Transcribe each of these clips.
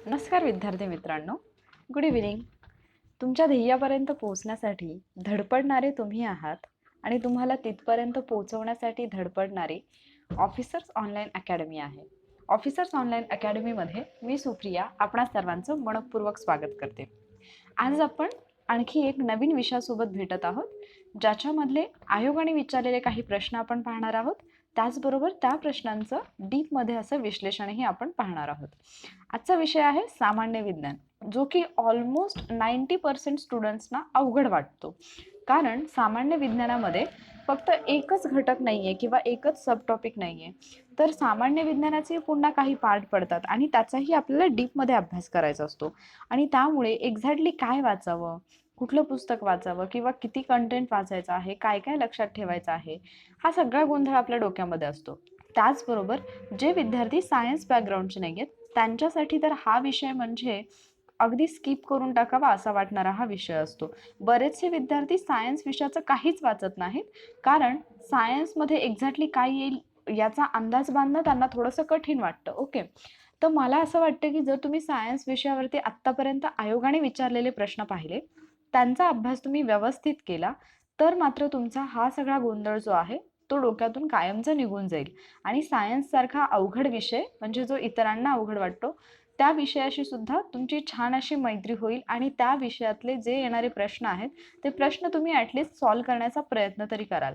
नमस्कार विद्यार्थी मित्रांनो, गुड इव्हिनिंग. तुमच्या ध्येयापर्यंत पोहोचण्यासाठी धडपडणारे तुम्ही आहात आणि तुम्हाला तिथपर्यंत पोहोचवण्यासाठी धडपडणारी ऑफिसर्स ऑनलाईन अकॅडमी आहे. ऑफिसर्स ऑनलाईन अकॅडमीमध्ये मी सुप्रिया आपणा सर्वांचं मनपूर्वक स्वागत करते. आज आपण आणखी एक नवीन विषयासोबत भेटत आहोत, ज्याच्यामधले आयोगाने विचारलेले काही प्रश्न आपण पाहणार आहोत. त्याचबरोबर त्या प्रश्नांचं डीपमध्ये असं विश्लेषणही आपण पाहणार आहोत. आजचा विषय आहे सामान्य विज्ञान, जो की ऑलमोस्ट 90% स्टुडंट्सना अवघड वाटतो. कारण सामान्य विज्ञानामध्ये फक्त एकच घटक नाहीये किंवा एकच सब टॉपिक नाहीये, तर सामान्य विज्ञानाचे पुन्हा काही पार्ट पडतात आणि त्याचाही आपल्याला डीपमध्ये अभ्यास करायचा असतो. आणि त्यामुळे एक्झॅक्टली काय वाचावं, कुठलं पुस्तक वाचावं किंवा किती कंटेंट वाचायचं आहे, काय काय लक्षात ठेवायचं आहे, हा सगळा गोंधळ आपल्या डोक्यामध्ये असतो. त्याचबरोबर जे विद्यार्थी सायन्स बॅकग्राऊंडचे नाही आहेत त्यांच्यासाठी तर हा विषय म्हणजे अगदी स्किप करून टाकावा असा वाटणारा हा विषय असतो. बरेचसे विद्यार्थी सायन्स विषयाचं काहीच वाचत नाहीत, कारण सायन्समध्ये एक्झॅक्टली काय येईल याचा अंदाज बांधणं त्यांना थोडंसं कठीण वाटतं. ओके, तर मला असं वाटतं की जर तुम्ही सायन्स विषयावरती आत्तापर्यंत आयोगाने विचारलेले प्रश्न पाहिले, त्यांचा अभ्यास तुम्ही व्यवस्थित केला, तर मात्र तुमचा हा सगळा गोंधळ जो आहे तो डोक्यातून कायमचा निघून जाईल. आणि सायन्ससारखा अवघड विषय म्हणजे जो इतरांना अवघड वाटतो, त्या विषयाशी सुद्धा तुमची छान अशी मैत्री होईल आणि त्या विषयातले जे येणारे प्रश्न आहेत ते प्रश्न तुम्ही ॲटलिस्ट सॉल्व्ह करण्याचा प्रयत्न तरी कराल.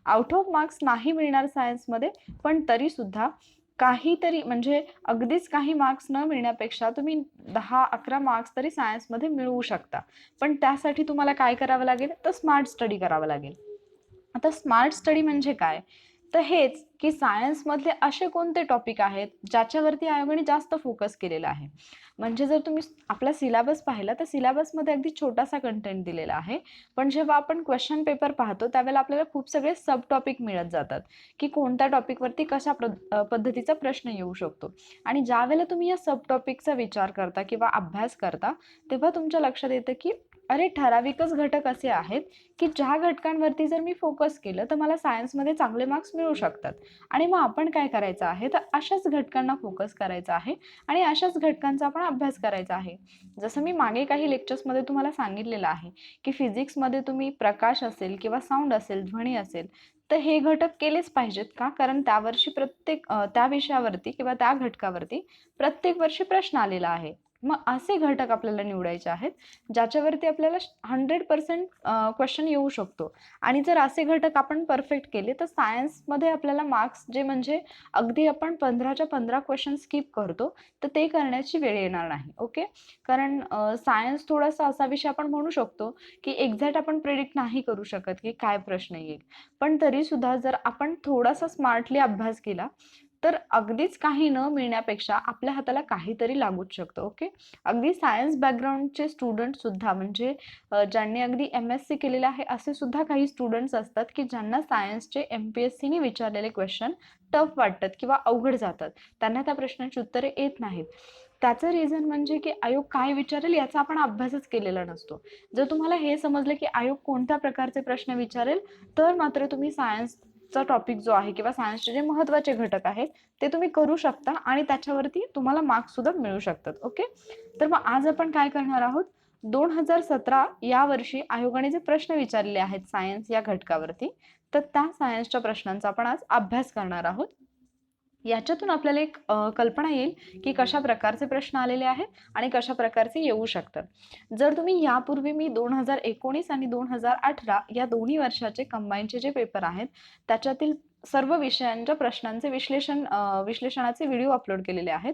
आउट ऑफ मार्क्स नाही मिळणार सायन्समध्ये, पण तरीसुद्धा काहीतरी म्हणजे अगदीच काही मार्क्स न मिळण्यापेक्षा तुम्ही 10-11 मार्क्स तरी सायन्समध्ये मिळवू शकता. पण त्यासाठी तुम्हाला काय करावं लागेल, तर स्मार्ट स्टडी करावं लागेल. आता स्मार्ट स्टडी म्हणजे काय, तर हेच की सायन्समधले असे कोणते टॉपिक आहेत ज्याच्यावरती आयोगाने जास्त फोकस केलेला आहे. म्हणजे जर तुम्ही आपला सिलेबस पाहिला तर सिलेबसमध्ये अगदी छोटासा कंटेंट दिलेला आहे, पण जेव्हा आपण क्वेश्चन पेपर पाहतो त्यावेळेला आपल्याला खूप सगळे सब टॉपिक मिळत जातात की कोणत्या टॉपिकवरती कशा पद्धतीचा प्रश्न येऊ शकतो. आणि ज्या वेळेला तुम्ही या सब टॉपिकचा विचार करता किंवा अभ्यास करता, तेव्हा तुमच्या लक्षात येतं की अरे ठराविकच घटक असे आहेत की ज्या घटकांवरती जर मी फोकस केलं तर मला सायन्समध्ये चांगले मार्क्स मिळू शकतात. आणि मग आपण काय करायचं आहे, तर अशाच घटकांना फोकस करायचा आहे आणि अशाच घटकांचा आपण अभ्यास करायचा आहे. जसं मी मागे काही लेक्चर्समध्ये तुम्हाला सांगितलेलं आहे की फिजिक्समध्ये तुम्ही प्रकाश असेल किंवा साऊंड असेल, ध्वनी असेल, तर हे घटक केलेच पाहिजेत का, कारण त्यावर्षी त्या विषयावरती किंवा त्या घटकावरती प्रत्येक वर्षी प्रश्न आलेला आहे. मग असे घटक आपल्याला निवडायचे आहेत ज्याच्यावरती आपल्याला 100% क्वेश्चन येऊ शकतो. आणि जर असे घटक आपण परफेक्ट केले तर सायन्समध्ये आपल्याला मार्क्स जे म्हणजे अगदी आपण 15च्या 15 क्वेश्चन स्किप करतो, तर ते करण्याची वेळ येणार नाही. ओके, कारण सायन्स थोडासा असा विषय आपण म्हणू शकतो की एक्झॅक्ट आपण प्रेडिक्ट नाही करू शकत की काय प्रश्न येईल, पण तरीसुद्धा जर आपण थोडासा स्मार्टली अभ्यास केला तर अगदीच काही न मिळण्यापेक्षा आपल्या हाताला काहीतरी लागूच शकतं. ओके, अगदी सायन्स बॅकग्राऊंडचे स्टुडंटसुद्धा म्हणजे ज्यांनी अगदी MSc केलेलं आहे असे सुद्धा काही स्टुडंट्स असतात की ज्यांना सायन्सचे MPSCने विचारलेले क्वेश्चन टफ वाटतात किंवा अवघड जातात. त्यांना त्या प्रश्नांची उत्तरे येत नाहीत. त्याचं रिझन म्हणजे की आयोग काय विचारेल याचा आपण अभ्यासच केलेला नसतो. जर तुम्हाला हे समजलं की आयोग कोणत्या प्रकारचे प्रश्न विचारेल, तर मात्र तुम्ही सायन्सचा टॉपिक जो आहे किंवा सायन्सचे जे महत्त्वाचे घटक आहेत ते तुम्ही करू शकता आणि त्याच्यावरती तुम्हाला मार्क्स सुद्धा मिळू शकतात. ओके, तर मग आज आपण काय करणार आहोत, 2017 या वर्षी आयोगाने जे प्रश्न विचारलेले आहेत सायन्स या घटकावरती, तर त्या सायन्सच्या प्रश्नांचा आपण आज अभ्यास करणार आहोत. याच्यातून आपल्याला एक कल्पना येईल की कशा प्रकारचे प्रश्न आलेले आहेत आणि कशा प्रकारचे येऊ शकतात. जर तुम्ही यापूर्वी मी 2019 आणि 2018 या दोन्ही वर्षाचे कंबाईनचे जे पेपर आहेत त्याच्यातील सर्व विषयांच्या प्रश्नांचे विश्लेषणाचे व्हिडिओ अपलोड केलेले आहेत.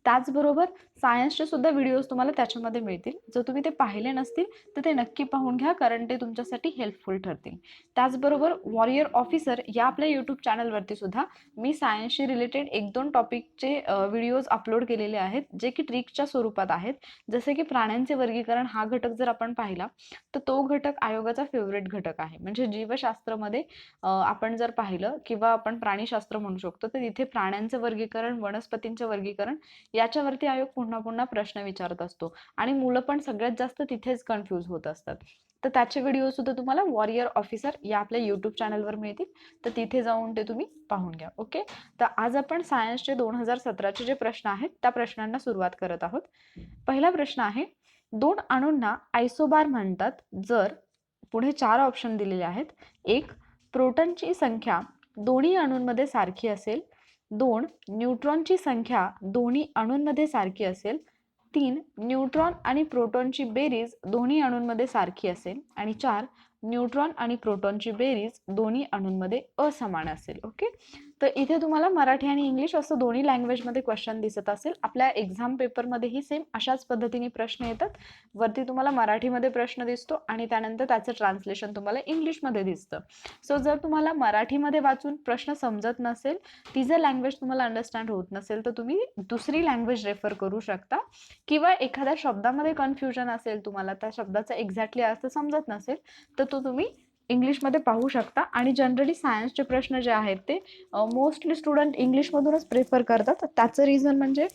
त्याचबरोबर सायन्सचे सुद्धा व्हिडिओज तुम्हाला त्याच्यामध्ये मिळतील. जर तुम्ही ते पाहिले नसतील तर ते नक्की पाहून घ्या, कारण ते तुमच्यासाठी हेल्पफुल ठरतील. त्याचबरोबर वॉरियर ऑफिसर या आपल्या यूट्यूब चॅनलवरती सुद्धा मी सायन्सशी रिलेटेड 1-2 टॉपिकचे व्हिडिओज अपलोड केलेले आहेत, जे की ट्रिकच्या स्वरूपात आहेत. जसे की प्राण्यांचे वर्गीकरण हा घटक जर आपण पाहिला तर तो घटक आयोगाचा फेवरेट घटक आहे. म्हणजे जीवशास्त्रामध्ये आपण जर पाहिलं किंवा आपण प्राणीशास्त्र म्हणू शकतो, तर तिथे प्राण्यांचं वर्गीकरण, वनस्पतींचं वर्गीकरण याच्यावरती आयोग पुन्हा पुन्हा प्रश्न विचारत असतो आणि मुलं पण सगळ्यात जास्त तिथेच कन्फ्यूज होत असतात. तर त्याचे व्हिडिओ सुद्धा तुम्हाला वॉरियर ऑफिसर या आपल्या यूट्यूब चॅनलवर मिळतील, तर तिथे जाऊन ते तुम्ही पाहून घ्या. ओके, तर आज आपण सायन्सचे 2017चे जे प्रश्न आहेत त्या प्रश्नांना सुरुवात करत आहोत. पहिला प्रश्न आहे, 2 अणूंना आयसोबार म्हणतात जर पुढे 4 ऑप्शन दिलेले आहेत. 1. प्रोटॉनची संख्या दोन्ही अणूंमध्ये सारखी असेल. 2. न्यूट्रॉनची संख्या दोन्ही अणूंमध्ये सारखी असेल. 3. न्यूट्रॉन आणि प्रोटॉनची बेरीज दोन्ही अणूंमध्ये सारखी असेल. आणि 4. न्यूट्रॉन आणि प्रोटॉनची बेरीज दोन्ही अणूंमध्ये असमान असेल. ओके, तर इथे तुम्हाला मराठी आणि इंग्लिश असं दोन्ही लँग्वेजमध्ये क्वेश्चन दिसत असेल. आपल्या एक्झाम पेपरमध्येही सेम अशाच पद्धतीने प्रश्न येतात. वरती तुम्हाला मराठीमध्ये प्रश्न दिसतो आणि त्यानंतर त्याचं ट्रान्सलेशन तुम्हाला इंग्लिशमध्ये दिसतं. सो जर तुम्हाला मराठीमध्ये वाचून प्रश्न समजत नसेल, ती जर लँग्वेज तुम्हाला अंडरस्टँड होत नसेल, तर तुम्ही दुसरी लँग्वेज रेफर करू शकता. किंवा एखाद्या शब्दामध्ये कन्फ्युजन असेल, तुम्हाला त्या शब्दाचा एक्झॅक्टली अर्थ समजत नसेल, तर तो तुम्ही इंग्लिशमध्ये पाहू शकता. आणि जनरली सायन्सचे प्रश्न जे आहेत ते मोस्टली स्टुडंट इंग्लिशमधूनच प्रेफर करतात. त्याचं रिझन म्हणजे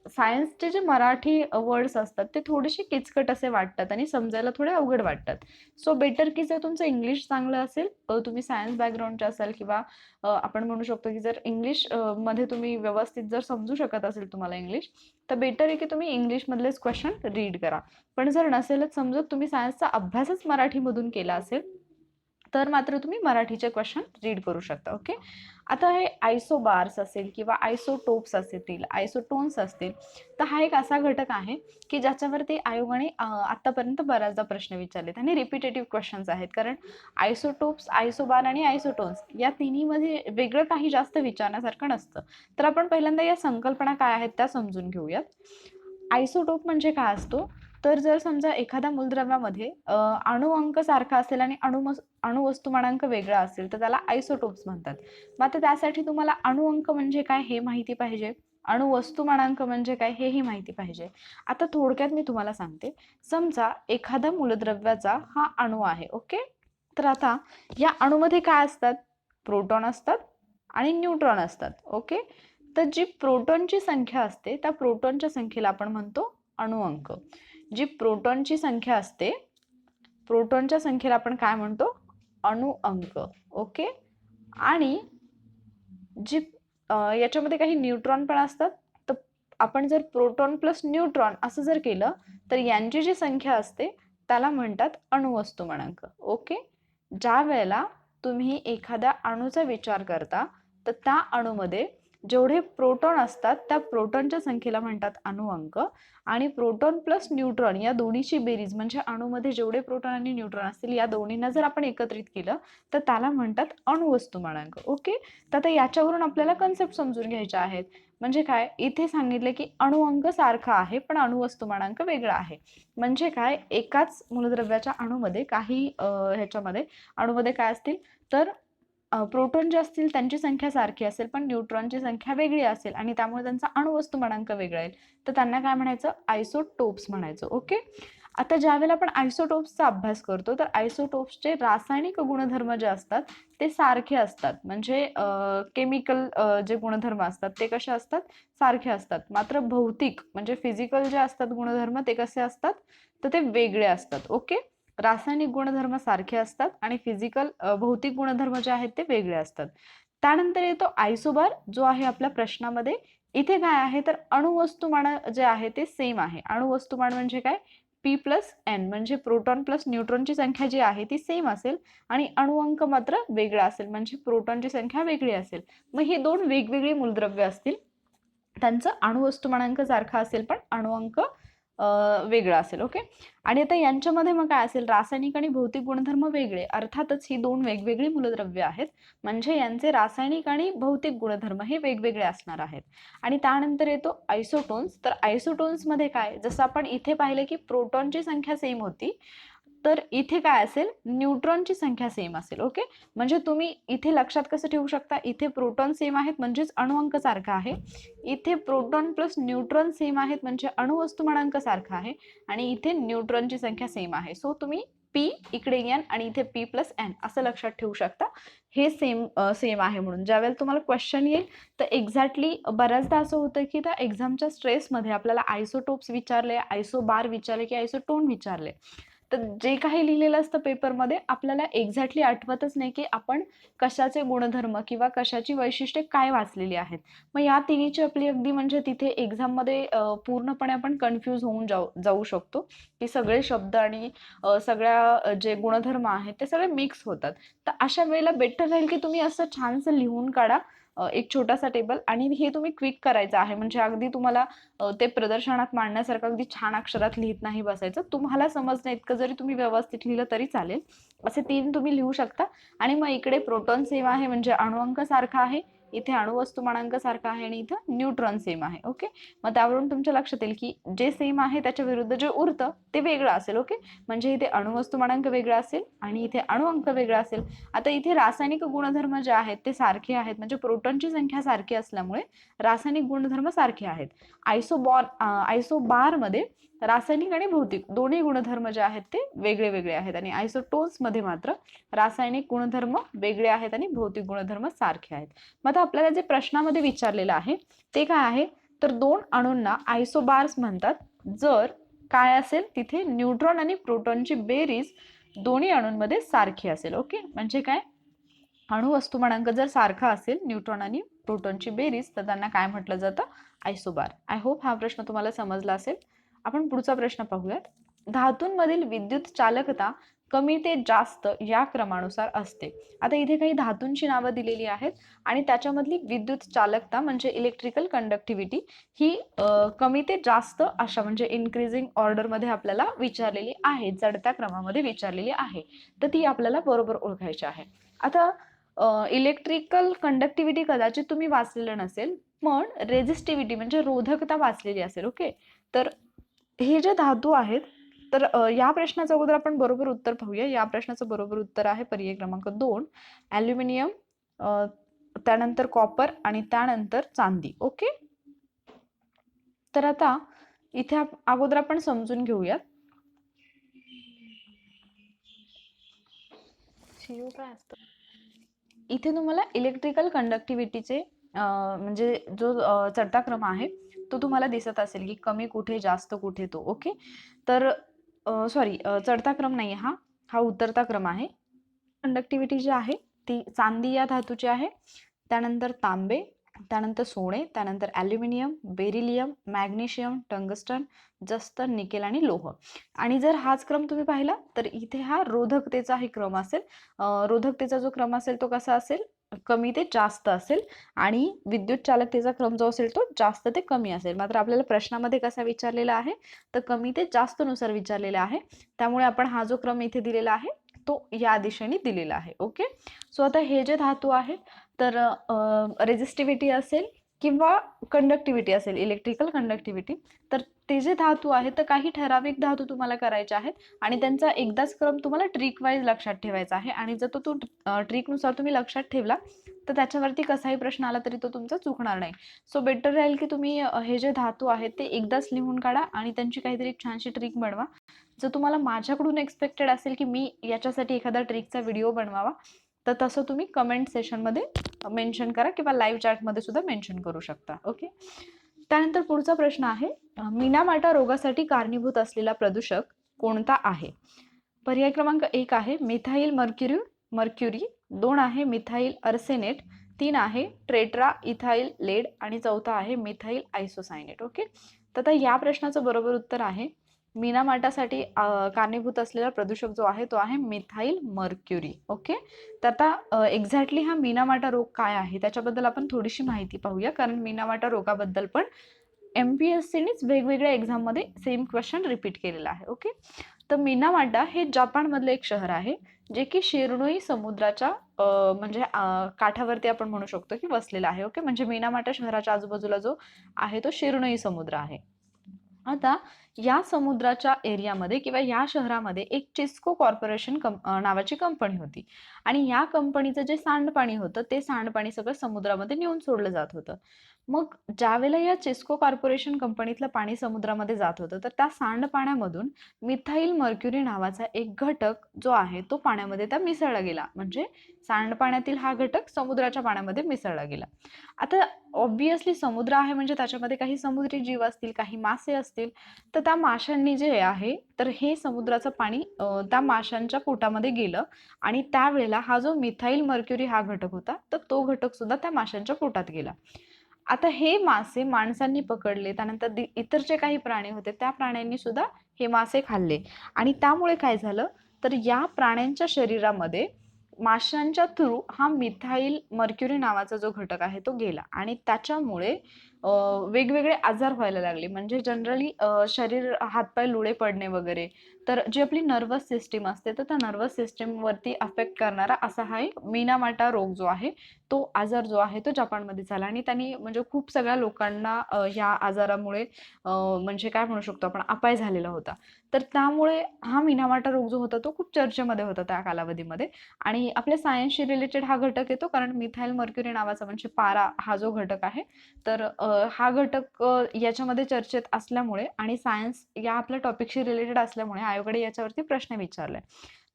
सायन्सचे जे मराठी वर्ड्स असतात ते थोडेसे किचकट असे वाटतात आणि समजायला थोडे अवघड वाटतात. सो बेटर की जर तुमचं इंग्लिश चांगलं असेल, तुम्ही सायन्स बॅकग्राऊंडचे असाल किंवा आपण म्हणू शकतो की जर इंग्लिश मध्ये तुम्ही व्यवस्थित जर समजू शकत असेल तुम्हाला इंग्लिश, तर बेटर आहे की तुम्ही इंग्लिशमधलेच क्वेश्चन रीड करा. पण जर नसेलच समजत, तुम्ही सायन्सचा अभ्यासच मराठीमधून केला असेल, तर मात्र तुम्ही मराठीचे क्वेश्चन रीड करू शकता. ओके, आता हे आयसोबार्स असेल किंवा आयसोटोप्स असतील, आयसोटोन्स असतील, तर हा एक असा घटक आहे की ज्याच्यावरती आयोगाने आतापर्यंत बऱ्याचदा प्रश्न विचारलेत आणि रिपिटेटिव्ह क्वेश्चन्स आहेत. कारण आयसोटोप्स, आयसोबार आणि आयसोटोन्स या तिन्हीमध्ये वेगळं काही जास्त विचारण्यासारखं नसतं. तर आपण पहिल्यांदा या संकल्पना काय आहेत त्या समजून घेऊयात. आयसोटोप म्हणजे काय असतो, तर जर समजा एखाद्या मूलद्रव्यामध्ये अणु अंक सारखा असेल आणि अणुवस्तुमानांक वेगळा असेल, तर त्याला आयसोटोप्स म्हणतात. मात्र त्यासाठी तुम्हाला अणु अंक म्हणजे काय हे माहिती पाहिजे, अणुवस्तुमानांक म्हणजे काय हेही माहिती पाहिजे. आता थोडक्यात मी तुम्हाला सांगते. समजा एखाद्या मूलद्रव्याचा हा अणू आहे. ओके, तर आता या अणूमध्ये काय असतात, प्रोटॉन असतात आणि न्यूट्रॉन असतात. ओके, तर जी प्रोटॉनची संख्या असते त्या प्रोटॉनच्या संख्येला आपण म्हणतो अणुअंक. जी प्रोटॉनची संख्या असते, प्रोटॉनच्या संख्येला आपण काय म्हणतो, अणुअंक. ओके, आणि जी याच्यामध्ये काही न्यूट्रॉन पण असतात, तर आपण जर प्रोटॉन प्लस न्यूट्रॉन असं जर केलं, तर यांची जी संख्या असते त्याला म्हणतात अणुवस्तुमानांक. ओके, ज्या वेळेला तुम्ही एखाद्या अणूचा विचार करता, तर त्या अणूमध्ये जेवढे प्रोटॉन असतात त्या प्रोटॉनच्या संख्येला म्हणतात अणुअंक. आणि प्रोटॉन प्लस न्यूट्रॉन या दोन्हीची बेरीज म्हणजे अणूमध्ये जेवढे प्रोटॉन आणि न्यूट्रॉन असतील या दोन्हींना जर आपण एकत्रित केलं, तर त्याला म्हणतात अणुवस्तुमानांक. ओके, तर आता याच्यावरून आपल्याला कन्सेप्ट समजून घ्यायच्या आहेत. म्हणजे काय, इथे सांगितले की अणुअंक सारखा आहे पण अणुवस्तुमानांक वेगळा आहे. म्हणजे काय, एकाच मूलद्रव्याच्या अणूमध्ये काही ह्याच्यामध्ये अणूमध्ये काय असतील, तर प्रोटॉन जे असतील त्यांची संख्या सारखी असेल पण न्यूट्रॉनची संख्या वेगळी असेल आणि त्यामुळे त्यांचा अणुवस्तुमानांक वेगळा येईल, तर त्यांना काय म्हणायचं, आयसोटोप्स म्हणायचं. ओके, आता ज्यावेळेला आपण आयसोटोप्सचा अभ्यास करतो, तर आयसोटोप्सचे रासायनिक गुणधर्म जे असतात ते सारखे असतात. म्हणजे केमिकल जे गुणधर्म असतात ते कसे असतात, सारखे असतात. मात्र भौतिक म्हणजे फिजिकल जे असतात गुणधर्म ते कसे असतात, तर ते वेगळे असतात. ओके, रासायनिक गुणधर्म सारखे असतात आणि फिजिकल भौतिक गुणधर्म जे आहेत ते वेगळे असतात. त्यानंतर येतो आयसोबार, जो आहे आपल्या प्रश्नामध्ये. इथे काय आहे, तर अणुवस्तुमान जे आहे ते सेम आहे. अणुवस्तुमान म्हणजे काय, पी प्लस एन म्हणजे प्रोटॉन प्लस न्यूट्रॉनची संख्या जी आहे ती सेम असेल आणि अणुअंक मात्र वेगळा असेल, म्हणजे प्रोटॉनची संख्या वेगळी असेल. मग ही दोन वेगवेगळी मूलद्रव्य असतील, त्यांचं अणुवस्तुमानांक सारखा असेल पण अणुअंक वेगळा असेल. ओके, आणि आता यांच्यामध्ये मग काय असेल, रासायनिक आणि भौतिक गुणधर्म वेगळे. अर्थातच ही दोन वेगवेगळी मूलद्रव्य आहेत, म्हणजे यांचे रासायनिक आणि भौतिक गुणधर्म हे वेगवेगळे असणार आहेत. आणि त्यानंतर येतो आयसोटोन्स. तर आयसोटोन्समध्ये काय, जसं आपण इथे पाहिलं की प्रोटॉनची संख्या सेम होती, तर इथे काय असेल, न्यूट्रॉनची संख्या सेम असेल. ओके, म्हणजे तुम्ही इथे लक्षात कसं ठेवू शकता, इथे प्रोटॉन सेम आहेत म्हणजेच अणुअंक सारखा आहे. इथे प्रोटॉन प्लस न्यूट्रॉन सेम आहेत म्हणजे अणुवस्तुमानांक सारखा आहे. आणि इथे न्यूट्रॉनची संख्या सेम आहे. सो तुम्ही पी इकडे एन आणि इथे पी प्लस एन असं लक्षात ठेवू शकता. हे सेम आहे म्हणून ज्यावेळेला तुम्हाला क्वेश्चन येईल तर एक्झॅक्टली बऱ्याचदा असं होतं की त्या एक्झामच्या स्ट्रेसमध्ये आपल्याला आयसोटोप्स विचारले, आयसोबार विचारले की आयसोटोन विचारले, तर जे काही लिहिलेलं असतं पेपरमध्ये आपल्याला एक्झॅक्टली आठवतच नाही की आपण कशाचे गुणधर्म किंवा कशाची वैशिष्ट्ये काय वाचलेली आहेत. मग या तिन्हीची आपली अगदी म्हणजे तिथे एक्झाममध्ये पूर्णपणे आपण कन्फ्यूज होऊन जाऊ शकतो की सगळे शब्द आणि सगळ्या जे गुणधर्म आहेत ते सगळे मिक्स होतात. तर अशा वेळेला बेटर राहील की तुम्ही असं छानसं लिहून काढा एक छोटासा टेबल, आणि हे तुम्ही क्विक करायचं आहे. म्हणजे अगदी तुम्हाला ते प्रदर्शनात मांडण्यासारखं अगदी छान अक्षरात लिहित नाही बसायचं. तुम्हाला समजण्या इतकं जरी तुम्ही व्यवस्थित लिहिलं तरी चालेल. असे 3 तुम्ही लिहू शकता. आणि मग इकडे प्रोटॉन सेम आहे म्हणजे अणुअंक सारखा आहे, इथे अणुवस्तुमानांक सारखा आहे आणि इथं न्यूट्रॉन सेम आहे. ओके, मग त्यावरून तुमच्या लक्षात येईल की जे सेम आहे त्याच्या विरुद्ध जे उरतं ते वेगळं असेल. ओके, म्हणजे इथे अणुवस्तुमानांक वेगळा असेल आणि इथे अणुअंक वेगळा असेल. आता इथे रासायनिक गुणधर्म जे आहेत ते सारखे आहेत, म्हणजे प्रोटॉनची संख्या सारखी असल्यामुळे रासायनिक गुणधर्म सारखे आहेत. आयसोबार मध्ये रासायनिक आणि भौतिक दोन्ही गुणधर्म जे आहेत ते वेगळे वेगळे आहेत, आणि आयसोटोन्स मध्ये मात्र रासायनिक गुणधर्म वेगळे आहेत आणि भौतिक गुणधर्म सारखे आहेत. मग आता आपल्याला जे प्रश्नामध्ये विचारलेलं आहे ते काय आहे, तर दोन अणूंना आयसोबार्स म्हणतात जर काय असेल तिथे न्यूट्रॉन आणि प्रोटॉनची बेरीज दोन्ही अणूंमध्ये सारखी असेल. ओके, म्हणजे काय, अणु वस्तुमानांक जर सारखा असेल न्यूट्रॉन आणि प्रोटॉनची बेरीज तर त्यांना काय म्हटलं जातं, आयसोबार. आय होप हा प्रश्न तुम्हाला समजला असेल. आपण पुढचा प्रश्न पाहूयात. धातूंमधील विद्युत चालकता कमी ते जास्त या क्रमानुसार असते. आता इथे काही धातूंची नावं दिलेली आहेत आणि त्याच्यामधली विद्युत चालकता म्हणजे इलेक्ट्रिकल कंडक्टिव्हिटी ही कमी ते जास्त अशा म्हणजे इन्क्रीजिंग ऑर्डरमध्ये आपल्याला विचारलेली आहे, चढत्या क्रमामध्ये विचारलेली आहे. तर ती आपल्याला बरोबर ओळखायची आहे. आता इलेक्ट्रिकल कंडक्टिव्हिटी कदाचित तुम्ही वाचलेलं नसेल, पण रेझिस्टिव्हिटी म्हणजे रोधकता वाचलेली असेल. ओके, तर हे जे धातू आहेत तर या प्रश्नाचं अगोदर आपण बरोबर उत्तर पाहूया. या प्रश्नाचं बरोबर उत्तर आहे पर्याय क्रमांक 2 ॲल्युमिनियम, त्यानंतर कॉपर आणि त्यानंतर चांदी. ओके, तर आता इथे अगोदर आपण समजून घेऊयात काय असतं. इथे तुम्हाला इलेक्ट्रिकल कंडक्टिव्हिटीचे म्हणजे जो चढता क्रम आहे तो तुम्हाला दिसत असेल की कमी कुठे जास्त कुठे तो. ओके, तर सॉरी, चढता क्रम नाही, हा उतरता क्रम आहे. कंडक्टिव्हिटी जी आहे ती चांदी या धातूची आहे, त्यानंतर तांबे, त्यानंतर सोने, त्यानंतर ॲल्युमिनियम, बेरिलियम, मॅग्नेशियम, टंगस्टन, जस्तर, निकेल आणि लोह. आणि जर हाच क्रम तुम्ही पाहिला तर इथे हा रोधकतेचाही क्रम असेल. रोधकतेचा जो क्रम असेल तो कसा असेल, कमी ते जास्त असेल, आणि विद्युत चालकतेचा क्रम जो असेल तो जास्त ते कमी असेल. मात्र आपल्याला प्रश्नामध्ये कसा विचारलेला आहे तर कमी ते जास्त नुसार विचारलेला आहे, त्यामुळे आपण हा जो क्रम इथे दिलेला आहे तो या दिशेने दिलेला आहे. ओके, सो आता हे जे धातू आहेत तर रेझिस्टिव्हिटी असेल किंवा कंडक्टिव्हिटी असेल, इलेक्ट्रिकल कंडक्टिव्हिटी, तर ते जे धातू आहेत तर काही ठराविक धातू तुम्हाला करायचे आहेत आणि त्यांचा एकदाच क्रम तुम्हाला ट्रिक वाईज लक्षात ठेवायचा आहे. आणि जर तो ट्रिकनुसार तुम्ही लक्षात ठेवला तर त्याच्यावरती कसाही प्रश्न आला तरी तो तुमचा चुकणार नाही. सो बेटर राहील की तुम्ही हे जे धातू आहेत ते एकदाच लिहून काढा आणि त्यांची काहीतरी छानशी ट्रिक बनवा. जर तुम्हाला माझ्याकडून एक्सपेक्टेड असेल की मी याच्यासाठी एखादा ट्रिकचा व्हिडिओ बनवावा तर तसं तुम्ही कमेंट सेशनमध्ये मेन्शन करा किंवा लाईव्ह चॅटमध्ये सुद्धा मेन्शन करू शकता. ओके, त्यानंतर पुढचा प्रश्न आहे, मिनामाटा रोगासाठी कारणीभूत असलेला प्रदूषक कोणता आहे. पर्याय क्रमांक 1 आहे मिथाइल मर्क्युरी, 2 आहे मिथाइल अर्सेनेट, 3 आहे ट्रेट्रा इथाइल लेड आणि चौथा आहे मिथाइल आयसोसायनेट. ओके, तर आता या प्रश्नाचं बरोबर उत्तर आहे मिनामाटासाठी कारणीभूत असलेला प्रदूषक जो आहे तो आहे मिथाइल मर्क्युरी. ओके, तर आता एक्झॅक्टली हा मिनामाटा रोग काय आहे त्याच्याबद्दल आपण थोडीशी माहिती पाहूया, कारण मिनामाटा रोगाबद्दल पण MPSCनेच वेगवेगळ्या एक्झाममध्ये सेम क्वेश्चन रिपीट केलेला आहे. ओके, तर मिनामाटा हे जपानमधलं एक शहर आहे जे की शिरनोई समुद्राच्या म्हणजे काठावरती आपण म्हणू शकतो की वसलेला आहे. ओके, म्हणजे मिनामाटा शहराच्या आजूबाजूला जो आहे तो शिरनोई समुद्र आहे. आता या समुद्राच्या एरियामध्ये किंवा या शहरामध्ये एक चिस्को कॉर्पोरेशन नावाची कंपनी होती आणि या कंपनीचं जे सांडपाणी होतं ते सांडपाणी सगळं समुद्रामध्ये नेऊन सोडलं जात होतं. मग ज्यावेळेला या चिस्को कॉर्पोरेशन कंपनीतलं पाणी समुद्रामध्ये जात होतं, तर त्या सांडपाण्यामधून मिथाइल मर्क्युरी नावाचा एक घटक जो आहे तो पाण्यामध्ये त्या मिसळला गेला. म्हणजे सांडपाण्यातील हा घटक समुद्राच्या पाण्यामध्ये मिसळला गेला. आता ऑब्व्हियसली समुद्र आहे म्हणजे त्याच्यामध्ये काही समुद्री जीव असतील, काही मासे असतील. तर त्या माशांनी जे आहे तर हे समुद्राचं पाणी त्या माशांच्या पोटामध्ये गेलं आणि त्यावेळेला हा जो मिथाइल मर्क्युरी हा घटक होता, तर तो घटक सुद्धा त्या माशांच्या पोटात गेला. आता हे मासे माणसांनी पकडले, त्यानंतर इतर जे काही प्राणी होते त्या प्राण्यांनी सुद्धा हे मासे खाल्ले आणि त्यामुळे काय झालं, तर या प्राण्यांच्या शरीरामध्ये माशांच्या थ्रू हा मिथाइल मर्क्युरी नावाचा जो घटक आहे तो गेला आणि त्याच्यामुळे वेगवेगळे आजार व्हायला लागले. म्हणजे जनरली शरीर हातपाय लुळे पडणे वगैरे. तर जी आपली नर्वस सिस्टीम असते तर त्या नर्वस सिस्टीमवरती अफेक्ट करणारा असा हा एक मिनामाटा रोग जो आहे तो आजार जो आहे तो जपानमध्ये झाला आणि त्यांनी म्हणजे खूप सगळ्या लोकांना या आजारामुळे म्हणजे काय म्हणू शकतो आपण अपाय झालेला होता. तर त्यामुळे हा मिनामाटा रोग जो होता तो खूप चर्चेमध्ये होता त्या कालावधीमध्ये आणि आपल्या सायन्सशी रिलेटेड हा घटक येतो कारण मिथाइल मर्क्युरी नावाचा म्हणजे पारा हा जो घटक आहे तर हा घटक याच्यामध्ये चर्चेत असल्यामुळे आणि सायन्स या आपल्या टॉपिकशी रिलेटेड असल्यामुळे आयोगाने याच्यावरती प्रश्न विचारलाय.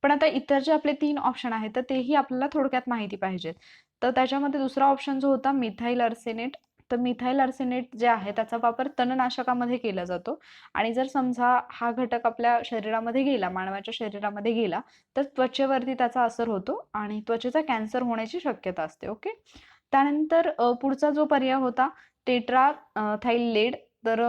पण आता इतर जे आपले 3 ऑप्शन आहेत तर तेही आपल्याला थोडक्यात माहिती पाहिजेत. तर त्याच्यामध्ये दुसरा ऑप्शन जो होता मिथाइल आर्सेनेट. तर मिथाइल आर्सेनेट जे आहे त्याचा वापर तणनाशकामध्ये केला जातो आणि जर समजा हा घटक आपल्या शरीरामध्ये गेला, मानवाच्या शरीरामध्ये गेला, तर त्वचेवरती त्याचा असर होतो आणि त्वचेचा कॅन्सर होण्याची शक्यता असते. ओके. त्यानंतर पुढचा जो पर्याय होता टेट्रा थायलेड. तर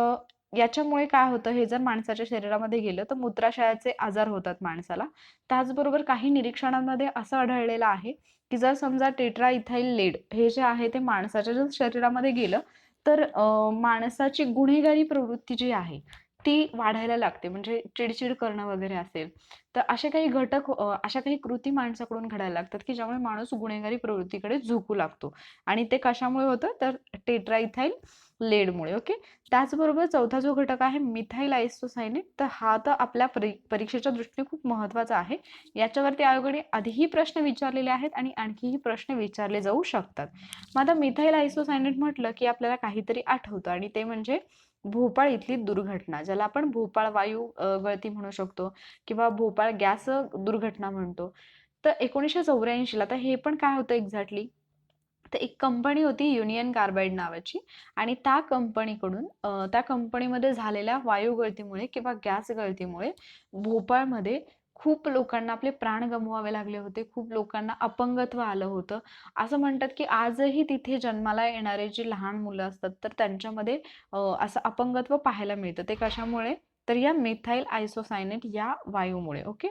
याच्यामुळे काय होतं, हे जर माणसाच्या शरीरामध्ये गेलं तर मूत्राशयाचे आजार होतात माणसाला. त्याचबरोबर काही निरीक्षणांमध्ये असं आढळलेलं आहे की जर समजा टेट्रा इथाइल लेड हे जे आहे ते माणसाच्या जर शरीरामध्ये गेलं तर माणसाची गुन्हेगारी प्रवृत्ती जी आहे ती वाढायला लागते. म्हणजे चिडचिड करणं वगैरे असेल तर असे काही घटक अशा काही कृती माणसाकडून घडायला लागतात की ज्यामुळे माणूस गुन्हेगारी प्रवृत्तीकडे झुकू लागतो आणि ते कशामुळे होतं तर टेट्राइथाइल लेडमुळे. ओके. त्याचबरोबर चौथा जो घटक आहे मिथाइल आयसोसायनेट. तर हा तर आपल्या परीक्षेच्या दृष्टीने खूप महत्त्वाचा आहे. याच्यावरती आयोगाने आधीही प्रश्न विचारलेले आहेत आणि आणखीही प्रश्न विचारले जाऊ शकतात. मग आता मिथाइल आयसोसायनेट म्हटलं की आपल्याला काहीतरी आठवतं आणि ते म्हणजे भोपाळ इथली दुर्घटना, ज्याला आपण भोपाळ वायू गळती म्हणू शकतो किंवा भोपाळ गॅस दुर्घटना म्हणतो. तर 1984ला तर हे पण काय होतं एक्झॅक्टली, तर एक कंपनी होती युनियन कार्बाइड नावाची आणि त्या कंपनीकडून त्या कंपनीमध्ये झालेल्या वायू गळतीमुळे किंवा गॅस गळतीमुळे भोपाळमध्ये खूप लोकांना आपले प्राण गमवावे लागले होते. खूप लोकांना अपंगत्व आलं होतं. असं म्हणतात की आजही तिथे जन्माला येणारे जे लहान मुलं असतात तर त्यांच्यामध्ये असं अपंगत्व पाहायला मिळतं. ते कशामुळे, तर या मिथाइल आयसोसायनेट या वायूमुळे. ओके.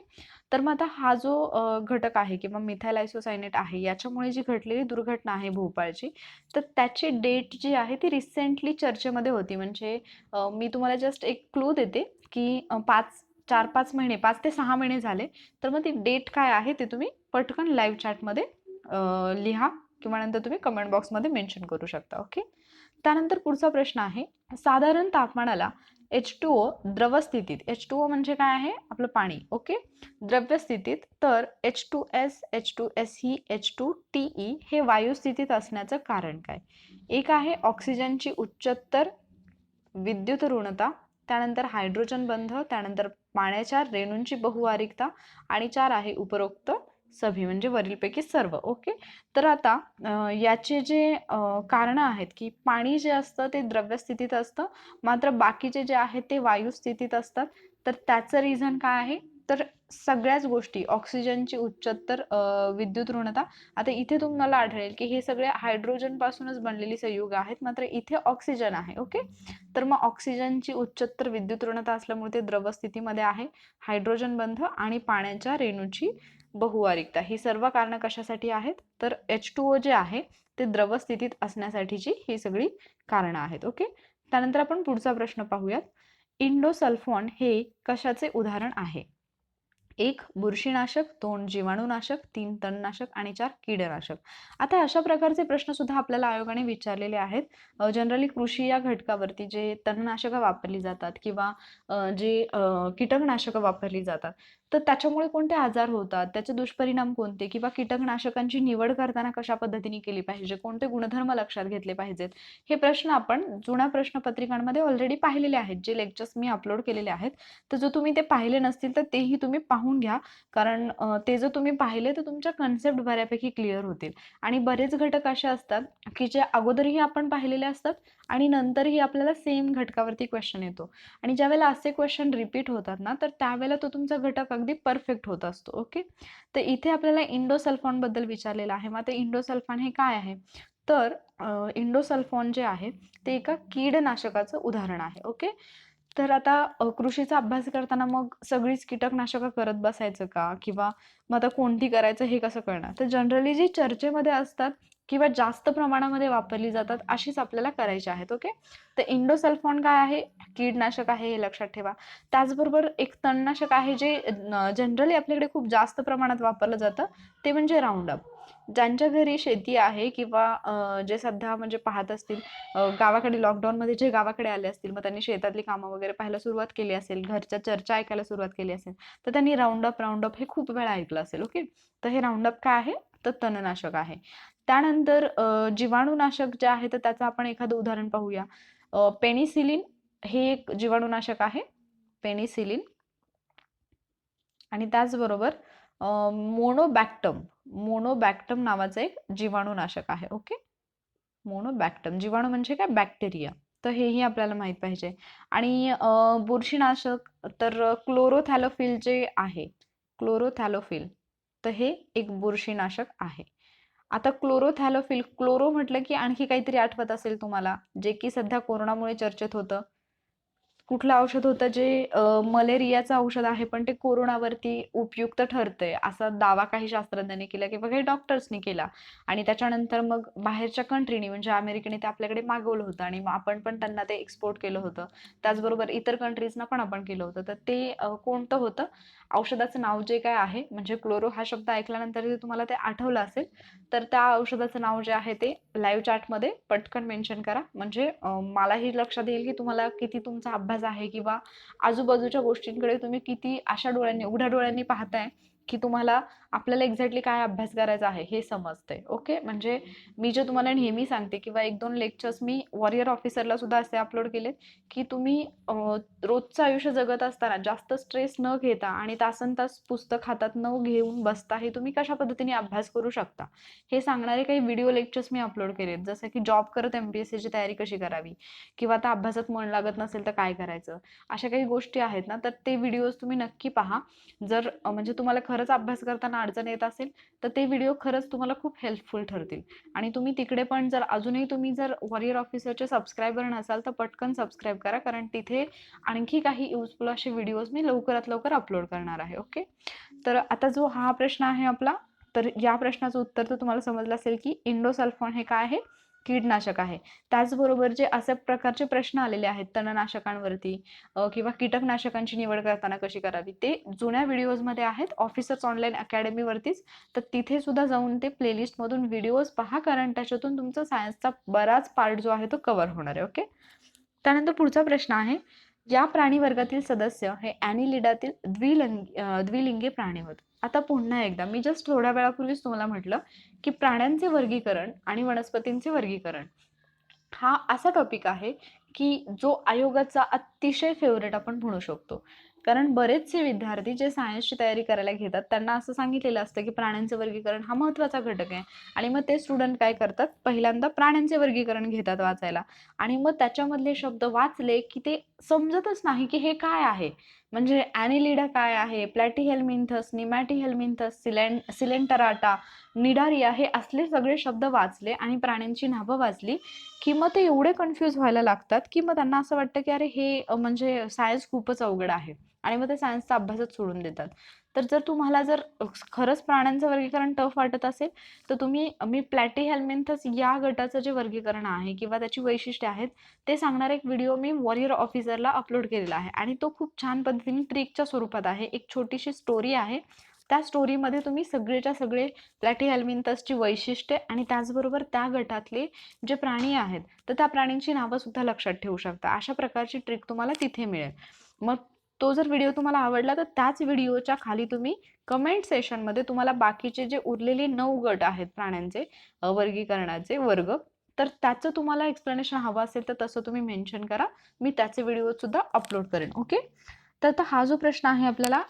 तर मग आता हा जो घटक आहे किंवा मिथाइल आयसोसायनेट आहे याच्यामुळे जी घडलेली दुर्घटना आहे भोपाळची, तर त्याची डेट जी आहे ती रिसेंटली चर्चेमध्ये होती. म्हणजे मी तुम्हाला जस्ट एक क्लू देते की 4-5 महिने, 5 ते 6 महिने झाले. तर मग ती डेट काय आहे ते तुम्ही पटकन लाईव्ह चॅटमध्ये लिहा किंवा नंतर तुम्ही कमेंट बॉक्समध्ये मेन्शन करू शकता. ओके. त्यानंतर पुढचा प्रश्न आहे, साधारण तापमानाला H2O द्रव स्थितीत, H2O म्हणजे काय आहे आपलं पाणी. ओके. द्रव्य स्थितीत, तर H2S, H2SE, H2TE हे वायू स्थितीत असण्याचं कारण काय. एक आहे ऑक्सिजनची उच्चतर विद्युत ऋणता, त्यानंतर हायड्रोजन बंध, त्यानंतर पाण्याच्या रेणूंची बहुवारिकता आणि 4 आहे उपरोक्त सभी म्हणजे वरीलपैकी सर्व. ओके. तर आता याचे जे कारण आहेत की पाणी जे असतं ते द्रव्य स्थितीत असतं, मात्र बाकीचे जे आहेत ते वायू स्थितीत असतात. तर त्याचं रिझन काय आहे, तर सगळ्याच गोष्टी ऑक्सिजनची उच्चतर विद्युत ऋणता. आता इथे तुम्हाला आढळेल की हे सगळे हायड्रोजन पासूनच बनलेली संयुग आहेत, मात्र इथे ऑक्सिजन आहे. ओके. तर मग ऑक्सिजनची उच्चतर विद्युत ऋणता असल्यामुळे ते द्रव स्थितीमध्ये आहे. हायड्रोजन बंध आणि पाण्याच्या रेणूची बहुवारिकता ही सर्व कारणं कशासाठी आहेत, तर H2O जे आहे ते द्रव स्थितीत असण्यासाठीची ही सगळी कारणं आहेत. ओके. त्यानंतर आपण पुढचा प्रश्न पाहूयात. इंडोसल्फॉन हे कशाचे उदाहरण आहे. 1 बुरशीनाशक, 2 जीवाणूनाशक, 3 तणनाशक आणि 4 कीडनाशक. आता अशा प्रकारचे प्रश्न सुद्धा आपल्याला आयोगाने विचारलेले आहेत. जनरली कृषी या घटकावरती जे तणनाशकं वापरली जातात किंवा जे कीटकनाशकं वापरली जातात तर त्याच्यामुळे कोणते आजार होतात, त्याचे दुष्परिणाम कोणते, किंवा कीटकनाशकांची निवड करताना कशा पद्धतीने केली पाहिजे, कोणते गुणधर्म लक्षात घेतले पाहिजेत, हे प्रश्न आपण जुन्या प्रश्नपत्रिकांमध्ये ऑलरेडी पाहिलेले आहेत, जे लेक्चर्स मी अपलोड केलेले आहेत. तर जर तुम्ही ते पाहिले नसतील तर तेही तुम्ही पाहून घ्या, कारण ते जर तुम्ही पाहिले तर तुमच्या कन्सेप्ट बऱ्यापैकी क्लिअर होतील. आणि बरेच घटक असे असतात की जे अगोदरही आपण पाहिलेले असतात आणि नंतरही आपल्याला सेम घटकावरती क्वेश्चन येतो, आणि ज्यावेळेला असे क्वेश्चन रिपीट होतात ना, तर त्यावेळेला तो तुमचा घटक अगदी परफेक्ट होत असतो. ओके, तर इथे आपल्याला इंडोसल्फॉन बद्दल विचारलेलं आहे. मग आता इंडोसल्फॉन हे काय आहे, तर इंडोसल्फॉन जे आहे ते एका कीडनाशकाचं उदाहरण आहे. ओके, तर आता कृषीचा अभ्यास करताना मग सगळीच कीटकनाशकं करत बसायचं का, किंवा मग आता कोणती करायचं हे कसं कळणार? तर जनरली जी चर्चेमध्ये असतात किंवा जास्त प्रमाणामध्ये वापरली जातात अशीच आपल्याला करायची आहेत. ओके, तर इंडोसल्फॉन काय आहे, कीडनाशक आहे, हे लक्षात ठेवा. त्याचबरोबर एक तणनाशक आहे जे जनरली आपल्याकडे खूप जास्त प्रमाणात वापरलं जातं, ते म्हणजे राऊंडअप. ज्यांच्या घरी शेती आहे किंवा जे सध्या म्हणजे पाहत असतील, गावाकडे लॉकडाऊनमध्ये जे गावाकडे आले असतील, मग त्यांनी शेतातली कामं वगैरे पाहायला सुरुवात केली असेल, घरच्या चर्चा ऐकायला सुरुवात केली असेल, तर त्यांनी राऊंडअप हे खूप वेळा ऐकलं असेल. ओके, तर हे राऊंडअप काय आहे, तर तणनाशक आहे. त्यानंतर जीवाणुनाशक जे आहे तर त्याचं आपण एखादं उदाहरण पाहूया. पेनिसिलिन हे एक जीवाणुनाशक आहे, पेनिसिलिन. आणि त्याचबरोबर मोनोबॅक्टम नावाचं एक जीवाणुनाशक आहे. ओके, मोनोबॅक्टम, जीवाणू म्हणजे काय, बॅक्टेरिया. तर हेही आपल्याला माहित पाहिजे. आणि बुरशीनाशक तर क्लोरोथॅलोफिल जे आहे, क्लोरोथॅलोफिल, तर हे एक बुरशीनाशक आहे. आता क्लोरो म्हटलं की आणखी काहीतरी आठवत असेल तुम्हाला, जे की सध्या कोरोनामुळे चर्चेत होतं. कुठलं औषध होतं जे मलेरियाचं औषध आहे, पण ते कोरोनावरती उपयुक्त ठरतंय असा दावा काही शास्त्रज्ञांनी केला किंवा काही डॉक्टर्सनी केला, आणि त्याच्यानंतर मग बाहेरच्या कंट्रीने म्हणजे अमेरिकेने ते आपल्याकडे मागवलं होतं, आणि आपण पण त्यांना ते एक्सपोर्ट केलं होतं. त्याचबरोबर इतर कंट्रीजना पण आपण केलं होतं. तर ते कोणतं होतं, औषधाचं नाव जे काय आहे, म्हणजे क्लोरो हा शब्द ऐकल्यानंतर जर तुम्हाला ते आठवलं असेल तर त्या औषधाचं नाव जे आहे ते लाईव्ह चॅटमध्ये पटकन मेन्शन करा, म्हणजे मलाही लक्षात येईल की तुम्हाला किती तुमचा अभ्यास आहे, किंवा आजूबाजूच्या गोष्टींकडे तुम्ही किती अशा डोळ्यांनी, उघड्या डोळ्यांनी पाहताय की तुम्हाला आपल्याला एक्झॅक्टली काय अभ्यास करायचा आहे हे समजतंय. ओके, म्हणजे मी जे तुम्हाला नेहमी सांगते, किंवा 1-2 लेक्चर्स मी वॉरियर ऑफिसरला सुद्धा असे अपलोड केले की तुम्ही रोजचं आयुष्य जगत असताना जास्त स्ट्रेस न घेता आणि तासनतास पुस्तक हातात न घेऊन बसता हे तुम्ही कशा पद्धतीने अभ्यास करू शकता हे सांगणारे काही व्हिडिओ लेक्चर्स मी अपलोड केलेत. जसं की जॉब करत MPSCची तयारी कशी करावी, किंवा आता अभ्यासात मन लागत नसेल तर काय करायचं, अशा काही गोष्टी आहेत ना, तर ते व्हिडिओज तुम्ही नक्की पहा. जर म्हणजे तुम्हाला खरंच अभ्यास करताना अडचण येत असेल तर ते व्हिडिओ खरंच तुम्हाला खूप हेल्पफुल ठरतील. आणि तुम्ही तिकडे पण जर अजूनही तुम्ही जर वॉरियर ऑफिसरचे सबस्क्रायबर नसाल तर पटकन सबस्क्राईब करा, कारण तिथे आणखी काही युजफुल असे व्हिडिओज मी लवकरात लवकर अपलोड करणार आहे. ओके, तर आता जो हा प्रश्न आहे आपला, तर या प्रश्नाचं उत्तर तर तुम्हाला समजलं असेल की इंडोसल्फॉन हे काय आहे, कीटनाशक आहे. त्याचबरोबर जे अशा प्रकारचे प्रश्न आलेले आहेत तणनाशकांवरती किंवा कीटकनाशकांची निवड करताना कशी करावी, ते जुन्या व्हिडिओजमध्ये आहेत ऑफिसर्स ऑनलाईन अकॅडमीवरतीच. तर तिथे सुद्धा जाऊन ते प्लेलिस्टमधून व्हिडिओज पहा, कारण त्याच्यातून तुमचा सायन्सचा बराच पार्ट जो आहे तो कव्हर होणार आहे. ओके, त्यानंतर पुढचा प्रश्न आहे, या प्राणी वर्गातील सदस्य हे ॲनिलिडातील द्विलिंगी प्राणी होत. आता पुन्हा एकदा मी जस्ट थोड्या वेळापूर्वीच तुम्हाला म्हटलं की प्राण्यांचे वर्गीकरण आणि वनस्पतींचे वर्गीकरण हा असा टॉपिक आहे की जो आयोगाचा अतिशय फेवरेट आपण म्हणू शकतो. कारण बरेचसे विद्यार्थी जे सायन्सची तयारी करायला घेतात त्यांना असं सांगितलेलं असतं की प्राण्यांचे वर्गीकरण हा महत्त्वाचा घटक आहे, आणि मग ते स्टुडंट काय करतात, पहिल्यांदा प्राण्यांचे वर्गीकरण घेतात वाचायला, आणि मग त्याच्यामधले शब्द वाचले की ते समजतच नाही की हे काय आहे. म्हणजे ॲनिलिडा काय आहे, प्लॅटीहेल्मिंथस, निमॅटीहेल्मिंथस, सिलेंटराटा, निडारिया, हे असले सगळे शब्द वाचले आणि प्राण्यांची नावं वाचली की मग ते एवढे कन्फ्यूज व्हायला लागतात की मग त्यांना असं वाटतं की अरे हे म्हणजे सायन्स खूपच अवघड आहे, आणि मग ते सायन्सचा अभ्यासच सोडून देतात. तर जर तुम्हाला जर खरंच प्राण्यांचं वर्गीकरण टफ वाटत असेल तर मी प्लॅटीहेल्मिंथस या गटाचं जे वर्गीकरण आहे किंवा त्याची वैशिष्ट्ये आहेत ते सांगणारा एक व्हिडिओ मी वॉरियर ऑफिसरला अपलोड केलेला आहे, आणि तो खूप छान पद्धतीने ट्रिकच्या स्वरूपात आहे. एक छोटीशी स्टोरी आहे, त्या स्टोरीमध्ये तुम्ही सगळेच्या सगळे प्लॅटीहेल्मिंथसची वैशिष्ट्ये आणि त्याचबरोबर त्या गटातले जे प्राणी आहेत तर त्या प्राण्यांची नावं सुद्धा लक्षात ठेवू शकता. अशा प्रकारची ट्रिक तुम्हाला तिथे मिळेल. मग तो जर व्हिडिओ तुम्हाला आवडला तर त्याच व्हिडिओच्या खाली तुम्ही कमेंट सेशनमध्ये तुम्हाला बाकीचे जे उरलेले 9 गट आहेत प्राण्यांचे वर्गीकरणाचे वर्ग, तर त्याचं तुम्हाला एक्सप्लेनेशन हवं असेल तर तसं तुम्ही मेन्शन करा. मी त्याचे व्हिडिओ सुद्धा अपलोड करेन. ओके. तर आता हा जो प्रश्न आहे आपल्याला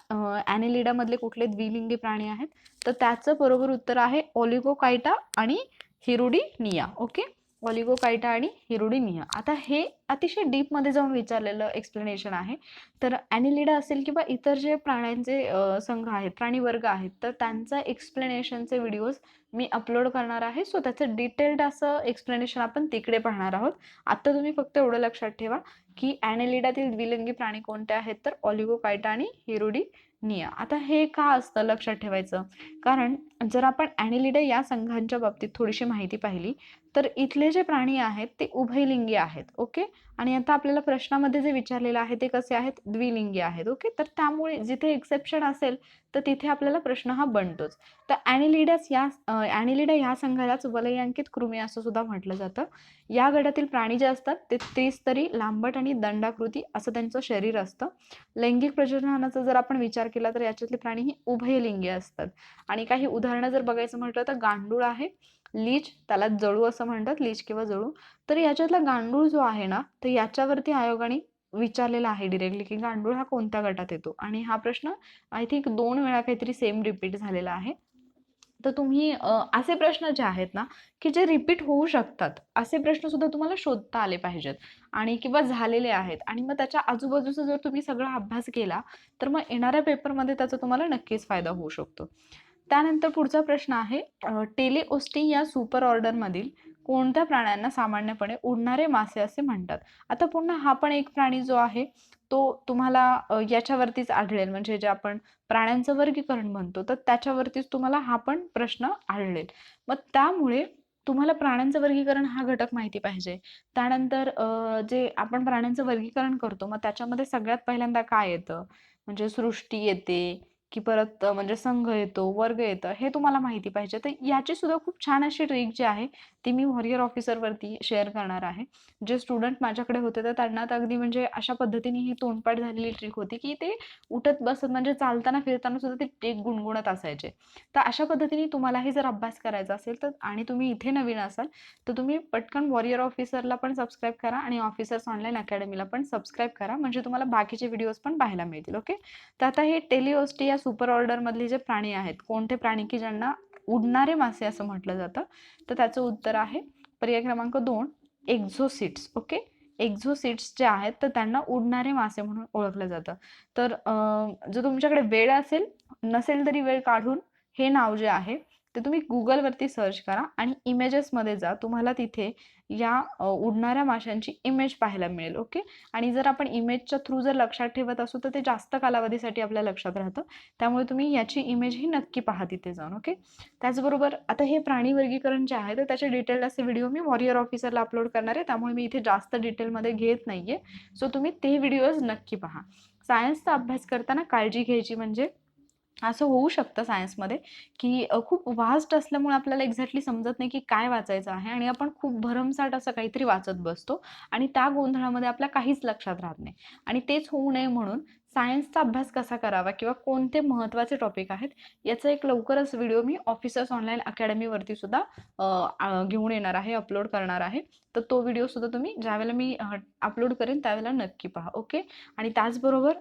ॲनेलिडा मधले कुठले द्विलिंगी प्राणी आहेत, तर त्याचं बरोबर उत्तर आहे ऑलिगोकायटा आणि हिरुडीनिया. ओके. ऑलिगोकायटा आणि हिरुडीनिया. आता हे अतिशय डीपमध्ये जाऊन विचारलेलं एक्सप्लेनेशन आहे. तर ॲनेलिडा असेल किंवा इतर जे प्राण्यांचे संघ आहेत, प्राणी वर्ग आहेत, तर त्यांचा एक्सप्लेनेशनचे व्हिडिओज मी अपलोड करणार आहे. सो त्याचं डिटेल्ड असं एक्सप्लेनेशन आपण तिकडे पाहणार आहोत. आता तुम्ही फक्त एवढं लक्षात ठेवा की ॲनेलिडातील द्विलिंगी प्राणी कोणते आहेत, तर ऑलिगोकायटा आणि हिरुडीनिया. आता हे का असतं लक्षात ठेवायचं, कारण जर आपण ॲनेलिडा या संघांच्या बाबतीत थोडीशी माहिती पाहिली तर इथले जे प्राणी आहेत ते उभयलिंगी आहेत. ओके. आणि आता आपल्याला प्रश्नामध्ये जे विचारलेलं आहे ते कसे आहेत, द्विलिंगी आहेत. ओके. तर त्यामुळे जिथे एक्सेप्शन असेल तर तिथे आपल्याला प्रश्न हा बनतोच. तर ॲनेलिडा या संघालाच वलयांकित कृमी असं सुद्धा म्हटलं जातं. या गटातील प्राणी जे असतात ते त्रिस्तरी, लांबट आणि दंडाकृती असं त्यांचं शरीर असतं. लैंगिक प्रजननाचा जर आपण विचार केला तर याच्यातले प्राणी ही उभयलिंगी असतात. आणि काही उदाहरणं जर बघायचं म्हटलं तर गांडूळ आहे, लीच, त्याला जळू असं म्हणतात, लीच किंवा जळू. तर याच्यातला गांडूळ जो आहे ना, तर याच्यावरती आयोगाने विचारलेला आहे डिरेक्टली की गांडूळ हा कोणत्या गटात येतो. आणि हा प्रश्न आय थिंक 2 वेळा काहीतरी सेम रिपीट झालेला आहे. तर तुम्ही असे प्रश्न जे आहेत ना की जे रिपीट होऊ शकतात, असे प्रश्न सुद्धा तुम्हाला शोधता आले पाहिजेत आणि किंवा झालेले आहेत. आणि मग त्याच्या आजूबाजूचा जर तुम्ही सगळा अभ्यास केला तर मग येणाऱ्या पेपरमध्ये त्याचा तुम्हाला नक्कीच फायदा होऊ शकतो. त्यानंतर पुढचा प्रश्न आहे, टेलिओस्टी या सुपर ऑर्डरमधील कोणत्या प्राण्यांना सामान्यपणे उडणारे मासे असे म्हणतात. आता पुन्हा हा पण एक प्राणी जो आहे तो तुम्हाला याच्यावरतीच आढळेल, म्हणजे जे आपण प्राण्यांचं वर्गीकरण म्हणतो तर त्याच्यावरतीच तुम्हाला हा पण प्रश्न आढळेल. मग त्यामुळे तुम्हाला प्राण्यांचं वर्गीकरण हा घटक माहिती पाहिजे. त्यानंतर जे आपण प्राण्यांचं वर्गीकरण करतो मग त्याच्यामध्ये सगळ्यात पहिल्यांदा काय येतं, म्हणजे सृष्टी येते की परत म्हणजे संघ येतो, वर्ग येतं, हे तुम्हाला माहिती पाहिजे. तर याची सुद्धा खूप छान अशी ट्रिक जी आहे ती मी वॉरियर ऑफिसरवरती शेअर करणार आहे. जे स्टुडंट माझ्याकडे होते तर त्यांना तर अगदी म्हणजे अशा पद्धतीने ही तोंडपाठ झालेली ट्रिक होती की ते उठत बसत म्हणजे चालताना फिरताना सुद्धा ते ट्रिक गुणगुणत असायचे. तर अशा पद्धतीने तुम्हालाही जर अभ्यास करायचा असेल तर आणि तुम्ही इथे नवीन असाल तर तुम्ही पटकन वॉरियर ऑफिसरला पण सबस्क्राईब करा आणि ऑफिसर्स ऑनलाईन अकॅडमीला पण सबस्क्राईब करा, म्हणजे तुम्हाला बाकीचे व्हिडिओज पण पाहायला मिळतील. ओके. तर आता हे टेलिओस्टी या सुपर ऑर्डर मधले जे प्राणी आहेत, कोणते प्राणी की ज्यांना उडणारे मासे असं म्हटलं जातं, तर त्याचं उत्तर आहे पर्याय क्रमांक 2, एक्झोसिट्स. ओके. एक्झोसिट्स जे आहेत तर त्यांना उडणारे मासे म्हणून ओळखलं जातं. तर जर तुमच्याकडे वेळ असेल, नसेल तरी वेळ काढून हे नाव जे आहे ते तुम्ही गुगलवरती सर्च करा आणि इमेजेसमध्ये जा, तुम्हाला तिथे या उडणाऱ्या माशांची इमेज पाहायला मिळेल. ओके. आणि जर आपण इमेजच्या थ्रू जर लक्षात ठेवत असू तर ते जास्त कालावधीसाठी आपल्या लक्षात राहतं. त्यामुळे तुम्ही याची इमेज ही नक्की पहा तिथे जाऊन. ओके. त्याचबरोबर आता हे प्राणी वर्गीकरण जे आहे तर त्याचे डिटेल असे व्हिडिओ मी वॉरियर ऑफिसरला अपलोड करणार आहे, त्यामुळे मी इथे जास्त डिटेलमध्ये घेत नाहीये. सो तुम्ही ते व्हिडिओज नक्की पहा. सायन्सचा अभ्यास करताना काळजी घ्यायची म्हणजे असं होऊ शकतं सायन्समध्ये की खूप वास्ट असल्यामुळे आपल्याला एक्झॅक्टली समजत नाही की काय वाचायचं आहे आणि आपण खूप भरमसाठ असं काहीतरी वाचत बसतो आणि त्या गोंधळामध्ये आपल्या काहीच लक्षात राहत नाही. आणि तेच होऊ नये म्हणून सायन्सचा अभ्यास कसा करावा किंवा कोणते महत्त्वाचे टॉपिक आहेत याचा एक लवकरच व्हिडिओ मी ऑफिसर्स ऑनलाईन अकॅडमीवरती सुद्धा घेऊन येणार आहे, अपलोड करणार आहे. तर तो व्हिडिओ सुद्धा तुम्ही ज्यावेळेला मी अपलोड करेन त्यावेळेला नक्की पहा. ओके. आणि त्याचबरोबर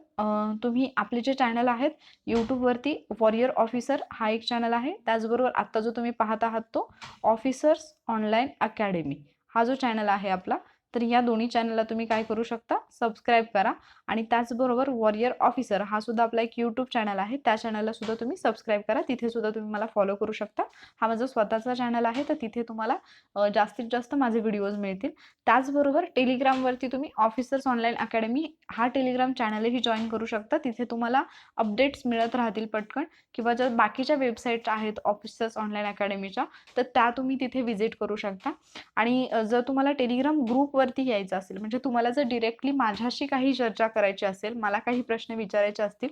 तुम्ही आपले जे चॅनल आहेत यूट्यूबवरती वॉरियर ऑफिसर हा एक चॅनल आहे, त्याचबरोबर आत्ता जो तुम्ही पाहत आहात तो ऑफिसर्स ऑनलाईन अकॅडमी हा जो चॅनल आहे आपला, तर या दोन्ही चॅनलला तुम्ही काय करू शकता, सबस्क्राईब करा. आणि त्याचबरोबर वॉरियर ऑफिसर हा सुद्धा आपला एक यूट्यूब चॅनल आहे, त्या चॅनलला सुद्धा तुम्ही सबस्क्राईब करा, तिथे सुद्धा तुम्ही मला फॉलो करू शकता. हा माझा स्वतःचा चॅनल आहे तर तिथे तुम्हाला जास्तीत जास्त माझे व्हिडिओज मिळतील. त्याचबरोबर टेलिग्रामवरती तुम्ही ऑफिसर्स ऑनलाईन अकॅडमी हा टेलिग्राम चॅनलही जॉईन करू शकता, तिथे तुम्हाला अपडेट्स मिळत राहतील पटकन. किंवा जर बाकीच्या वेबसाईट्स आहेत ऑफिसर्स ऑनलाईन अकॅडमीच्या तर त्या तुम्ही तिथे व्हिजिट करू शकता. आणि जर तुम्हाला टेलिग्राम ग्रुपवरती यायचं असेल, म्हणजे तुम्हाला जर डिरेक्टली माझ्याशी काही चर्चा करायची असेल, मला काही प्रश्न विचारायचे असतील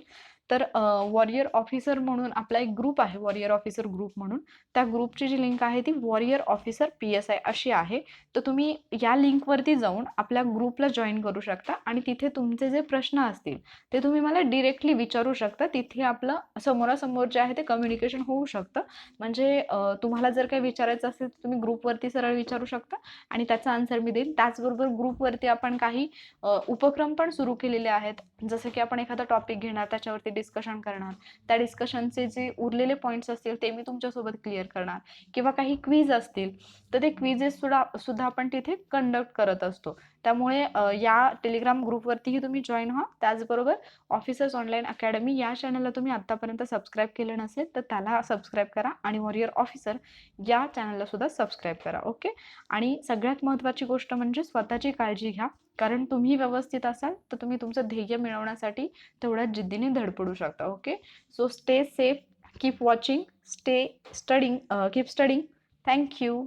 तर वॉरियर ऑफिसर म्हणून आपला एक ग्रुप आहे, वॉरियर ऑफिसर ग्रुप म्हणून. त्या ग्रुपची जी लिंक आहे ती वॉरियर ऑफिसर PSI अशी आहे. तर तुम्ही या लिंकवरती जाऊन आपल्या ग्रुपला जॉईन करू शकता आणि तिथे तुमचे जे प्रश्न असतील ते तुम्ही मला डिरेक्टली विचारू शकता. तिथे आपलं समोरासमोर जे आहे ते कम्युनिकेशन होऊ शकतं. म्हणजे तुम्हाला जर काही विचारायचं असेल तर तुम्ही ग्रुपवरती सरळ विचारू शकता आणि त्याचा आन्सर मी देईन. त्याचबरोबर ग्रुपवरती आपण काही उपक्रम पण सुरू केलेले आहेत. जसं की आपण एखादा टॉपिक घेणार, त्याच्यावरती डिस्कशन करणार. त्या डिस्कशनचे जे उरलेले पॉईंट्स असतील ते मी तुमच्यासोबत क्लिअर करणार किंवा काही क्विज असतील तर ते क्विजेस सुद्धा आपण तिथे कंडक्ट करत असतो. त्यामुळे या टेलिग्राम ग्रुपवरतीही तुम्ही जॉईन व्हा. त्याचबरोबर ऑफिसर्स ऑनलाईन अकॅडमी या चॅनलला तुम्ही आत्तापर्यंत सबस्क्राईब केलं नसेल तर त्याला सबस्क्राईब करा आणि वॉरियर ऑफिसर या चॅनलला सुद्धा सबस्क्राईब करा. ओके. आणि सगळ्यात महत्त्वाची गोष्ट म्हणजे स्वतःची काळजी घ्या. कारण तुम्ही व्यवस्थित असाल तर तुम्ही तुमचं ध्येय मिळवण्यासाठी तेवढ्याच जिद्दीने धडपडू शकता. Okay. So stay safe, keep watching, stay studying, keep studying. Thank you.